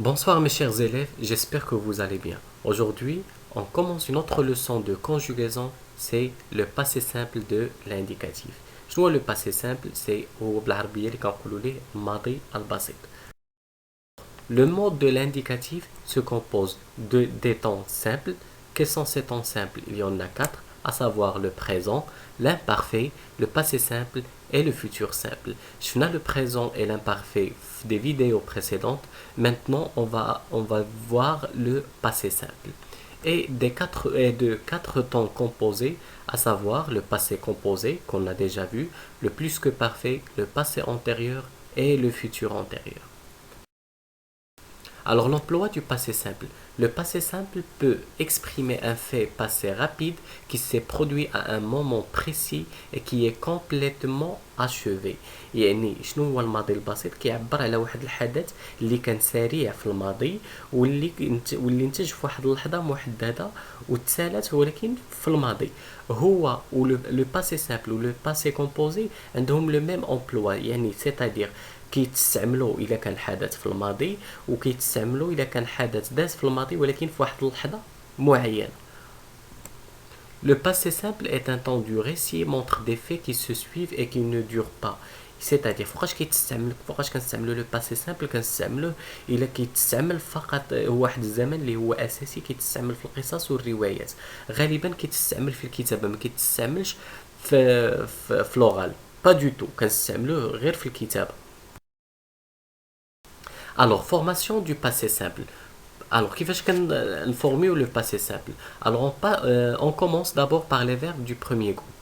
Bonsoir mes chers élèves, j'espère que vous allez bien. Aujourd'hui, on commence une autre leçon de conjugaison, c'est le passé simple de l'indicatif. شنو le passé simple? C'est au بالعربية اللي كنقولوا ليه الماضي البسيط. Le mode de l'indicatif se compose de des temps simples. Quels sont ces temps simples? Il y en a quatre, à savoir le présent, l'imparfait, le passé simple et le futur simple. Je finis le présent et l'imparfait des vidéos précédentes. Maintenant, on va voir le passé simple. Et de quatre temps composés, à savoir le passé composé qu'on a déjà vu, le plus que parfait, le passé antérieur et le futur antérieur. Alors l'emploi du passé simple. Le passé simple peut exprimer un fait passé rapide qui s'est produit à un moment précis et qui est complètement achevé. يعني شنو هو الماضي البسيط؟ كيعبر على واحد الحدث اللي كان سريع في الماضي واللي انتج في واحد اللحظة محددة وتسالت ولكن في الماضي. هو لو باسي سامبل و لو باسي كومبوزي عندهم لو ميم امبلوا يعني سيتادير كيتستعملوا اذا كان حدث في الماضي وكيتستعملوا اذا كان حدث داز في الماضي ولكن في واحد اللحظه معينه. Le passé simple est un temps du récit montre des faits qui se suivent et qui ne durent pas. C'est-à-dire فوقاش كنستعملوا لو باسي سامبل كنستعملوه الا كيتستعمل فقط واحد الزمن اللي هو اساسي كيتستعمل في القصص والروايات. غالبا كيتستعمل في الكتابه ما كيتستعملش في لوغال با دو تو كنستعملوه غير في الكتابه. Alors, formation du passé simple. Alors, qui fait qu'on forme le passé simple? Alors, on commence d'abord par les verbes du premier groupe.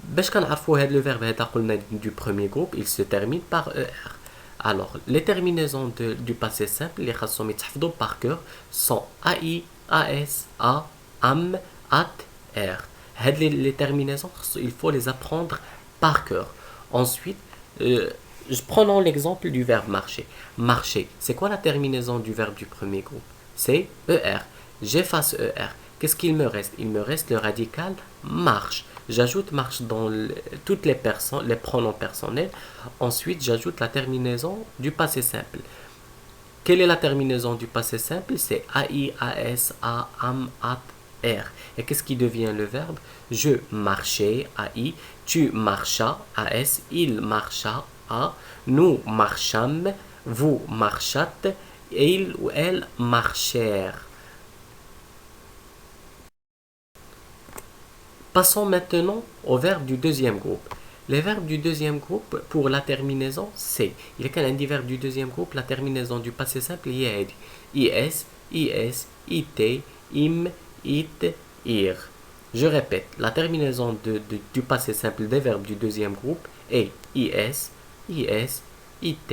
باش كنعرفوا هذا le verbe هذا قلنا du premier groupe, il se termine par er. Alors, les terminaisons du passé simple اللي خاصهم يتحفظوا par cœur sont ai, as, a, am, at, er. هاد les terminaisons, il faut les apprendre par cœur. Ensuite, prenons l'exemple du verbe marcher. Marcher, c'est quoi la terminaison du verbe du premier groupe? C'est er. J'efface er. Qu'est-ce qu'il me reste? Il me reste le radical marche. J'ajoute marche dans toutes les personnes, les pronoms personnels. Ensuite, j'ajoute la terminaison du passé simple. Quelle est la terminaison du passé simple? C'est ai, as, a, am, at, er. Et qu'est-ce qui devient le verbe? Je marchais, ai. Tu marchas, as. Il marcha, a. Nous marchâmes, vous marchâtes, il ou elle marchèrent. Passons maintenant au verbe du deuxième groupe. Les verbes du deuxième groupe pour la terminaison c'est. Il y a qu'un verbe du deuxième groupe, la terminaison du passé simple est is, it, im, it, ir. Je répète, la terminaison du passé simple des verbes du deuxième groupe est is, it,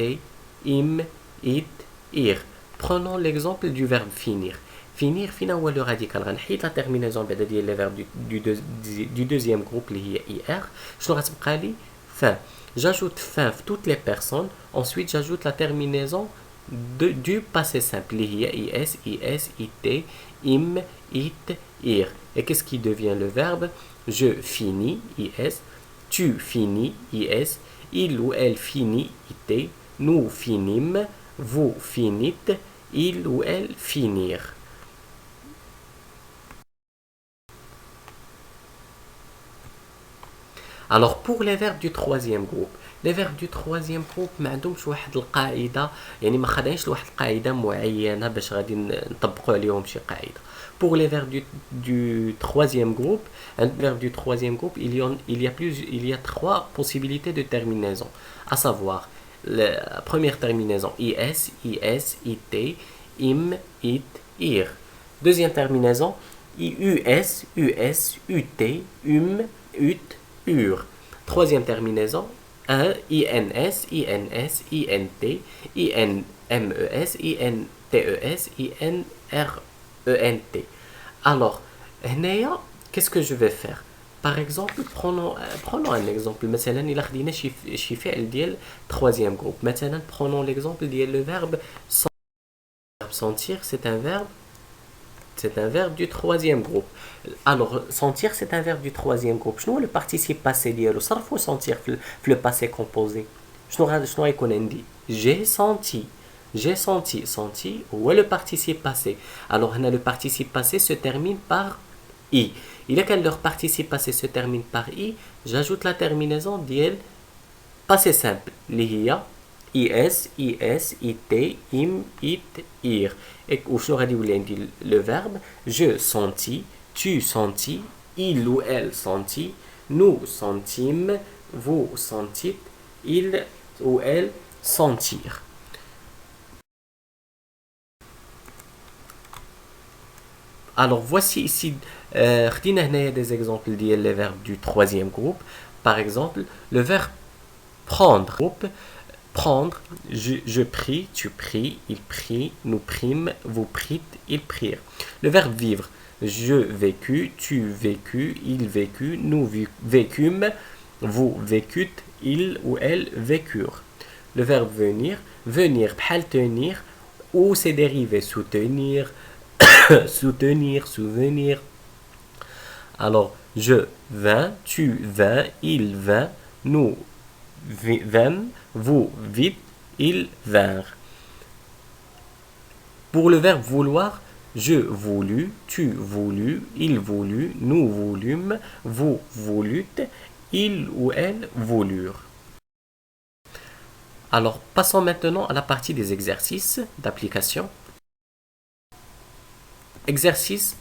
im, it, ir. Prenons l'exemple du verbe finir. Finir, فينا هو le radical. غنحيد la terminaison بعدا ديال les verbes du deuxième groupe اللي هي ir. شنو غتبقى لي؟ fin. J'ajoute fin في toutes les personnes. Ensuite, j'ajoute la terminaison du passé simple اللي هي is, it, im, it, ir. Et qu'est-ce qui devient le verbe? Je finis, is. Tu finis, is. Il ou elle finit, it. Nous finîmes, vous finîtes, il ou elle finirent. Alors pour les verbes du troisième groupe, les verbes du troisième groupe ما عندهمش واحد القاعده يعني ما خداينش لواحد القاعده معينه باش غادي نطبقوا عليهم شي قاعده. Pour les verbes du troisième groupe, un verbe du troisième groupe, il y a trois possibilités de terminaison, à savoir la première terminaison is, it, im, it, ir. Deuxième terminaison us, ut, ut, ur. Troisième terminaison ins, int, inmes, intrent. Alors, هنايا, qu'est-ce que je vais faire? Par exemple, prenons un exemple. مثلا إلا خدينا شي فعل ديال troisième groupe. مثلا prenons l'exemple ديال le verbe sentir, c'est un verbe du troisième groupe. Alors, sentir, c'est un verbe du troisième groupe. شنو le participe passé ديالو؟ صرفوا sentir في le passé composé. شنو غيكون عندي؟ J'ai senti. j'ai senti. Senti, où est le participe passé? Alors, le participe passé se termine par I. Il est quand leur participe passé se termine par I, j'ajoute la terminaison d'IL passé simple. L'IA, IS, IS, IT, IM, IT, IR. Et où je dit le verbe, je sentis, tu sentis, il ou elle sentit, nous sentîmes, vous sentîtes, il ou elle sentir. Alors voici ici des exemples des verbes du troisième groupe. Par exemple, le verbe prendre. Prendre, je prie, tu pries, il prie, nous prîmes, vous prîtes, ils prirent. Le verbe vivre, je vécu, tu vécu, il vécu, nous vécûmes, vous vécûtes, il ou elles vécurent. Le verbe venir, venir, bhal tenir, ou ses dérivés soutenir, soutenir, souvenir. Alors, je vins, tu vins, il vint, nous vîmes, vous vîtes, ils vinrent. Pour le verbe vouloir, je voulus, tu voulus, il voulut, nous voulûmes, vous voulûtes, il ou elles voulurent. Alors, passons maintenant à la partie des exercices d'application. Exercice,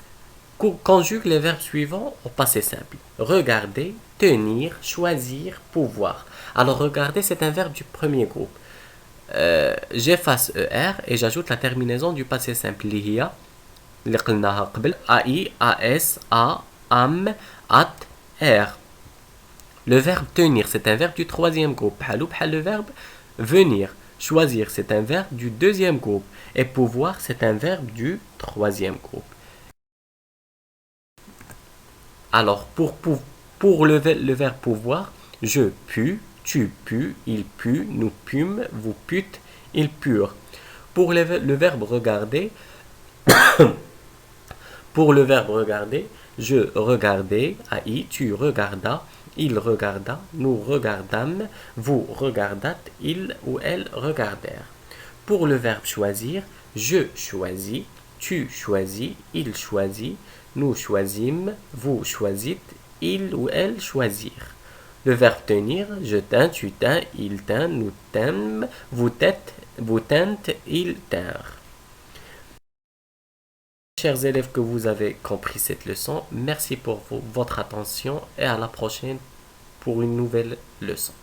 conjugue les verbes suivants au passé simple. Regarder, tenir, choisir, pouvoir. Alors, regarder, c'est un verbe du premier groupe. J'efface ER et j'ajoute la terminaison du passé simple. L'IA, AI, AS, A, AM, AT, R. Le verbe tenir, c'est un verbe du troisième groupe. Le verbe venir. Choisir, c'est un verbe du deuxième groupe. Et pouvoir, c'est un verbe du troisième groupe. Alors, pour le verbe pouvoir, je pus, tu pus, il put, nous pûmes, vous pûtes, ils purent. Pour le verbe regarder, je regardais, AI, tu regardas, il regarda, nous regardâmes, vous regardâtes, ils ou elles regardèrent. Pour le verbe choisir, je choisis, tu choisis, il choisit, nous choisîmes, vous choisîtes, il ou elles choisirent. Le verbe tenir, je tins, tu tins, il tint, nous tîmes, vous tîntes, ils tinrent. Chers élèves, que vous avez compris cette leçon, merci pour votre attention et à la prochaine pour une nouvelle leçon.